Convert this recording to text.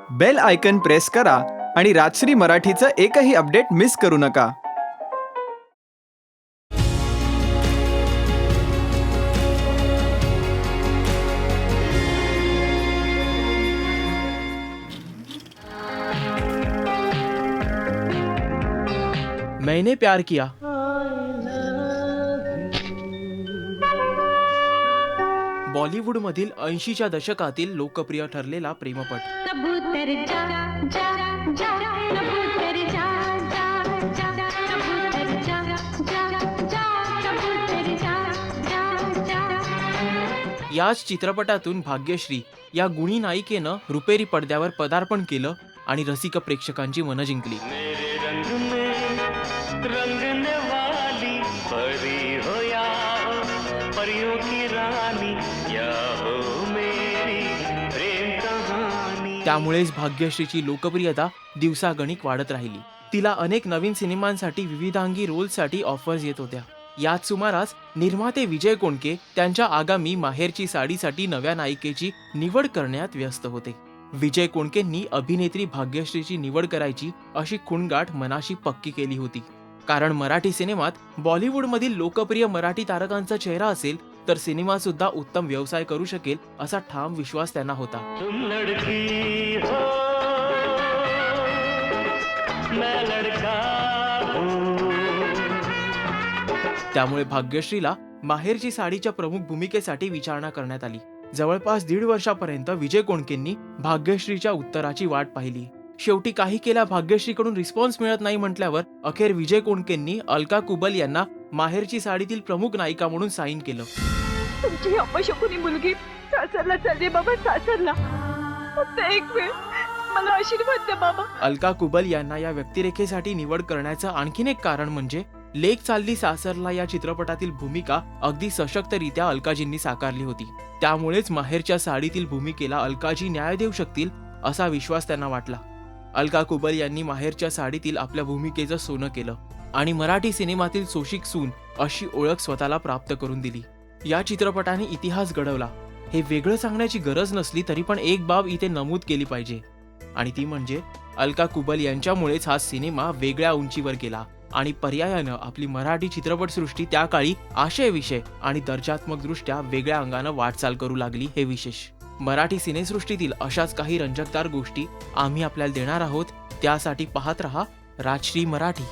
Bell icon press करा आणि राजश्री मराठीचं एकही अपडेट मिस करू नका। मैंने प्यार किया बॉलिवूड मधील 80च्या दशकातील लोकप्रिय ठरलेला प्रेमपट। कबूतर जा जा जा कबूतर जा जा जा कबूतर जा जा जा कबूतर जा जा जा। याच चित्रपटातून भाग्यश्री या गुणी नायिकेनं रुपेरी पडद्यावर पदार्पण केलं आणि रसिक प्रेक्षकांची मनं जिंकली। मेरे रंग में रंगने वाली परी हो या हो परियों की रानी या हो मेरी प्रेम कहानी। त्यामुळेच भाग्यश्रीची लोकप्रियता दिवसागणिक वाढत राहिली। तिला अनेक नवीन सिनेमांसाठी विविधांगी रोल्ससाठी ऑफर्स येत होत्या। याच सुमारास निर्माते विजय कोणके त्यांच्या आगामी माहेरची साडीसाठी नव्या नायिकेची निवड करण्यात व्यस्त होते। विजय कोणकेंनी अभिनेत्री भाग्यश्रीची निवड करायची अशी खुणगाठ मनाशी पक्की केली होती, कारण मराठी सिनेमात बॉलिवूडमधील लोकप्रिय मराठी तारकांचा चेहरा असेल तर सिनेमा सुद्धा उत्तम व्यवसाय करू शकेल असा ठाम विश्वास त्यांना होता। तुम लड़की हो मैं लड़का हूँ। त्यामुळे भाग्यश्रीला माहेरची साडीच्या प्रमुख भूमिकेसाठी विचारणा करण्यात आली। जवळपास 1.5 वर्षापर्यंत विजय कोणकेंनी भाग्यश्रीच्या उत्तराची वाट पाहिली। शेवटी काही केल्या भाग्यश्रीकडून रिस्पॉन्स मिळत नाही म्हटल्यावर अखेर विजय कोणकेंनी अलका कुबल यांना माहेरची साडीतील प्रमुख नायिका म्हणून साईन केलं। तुमची ही अपशकुनी मुलगी सासरला चालली बाबा, सासरला। फक्त एक वेळ मला आशीर्वाद द्या बाबा। अलका कुबल यांना या व्यक्तिरेखेसाठी निवड करण्याचं आणखीन एक कारण म्हणजे लेक चालली सासरला या चित्रपटातील भूमिका अगदी सशक्तरित्या अलकाजींनी साकारली होती। त्यामुळेच माहेरच्या साडीतील भूमिकेला अलकाजी न्याय देऊ शकतील असा विश्वास त्यांना वाटला। अलका कुबल यांनी माहेरच्या साडीतील आपल्या भूमिकेचं सोनं केलं आणि मराठी सिनेमातील सोशिक सून अशी ओळख स्वतःला प्राप्त करून दिली। या चित्रपटाने इतिहास घडवला हे वेगळं सांगण्याची गरज नसली तरी पण एक बाब इथे नमूद केली पाहिजे, आणि ती म्हणजे अलका कुबल यांच्यामुळेच हा सिनेमा वेगळ्या उंचीवर गेला आणि पर्यायानं आपली मराठी चित्रपटसृष्टी त्या काळी आशयविषय आणि दर्जात्मक दृष्ट्या वेगळ्या अंगानं वाटचाल करू लागली हे विशेष। मराठी सिनेसृष्टीतील अशाच काही रंजकदार गोष्टी आम्ही आपल्याला देणार आहोत, त्यासाठी पाहत रहा राजश्री मराठी।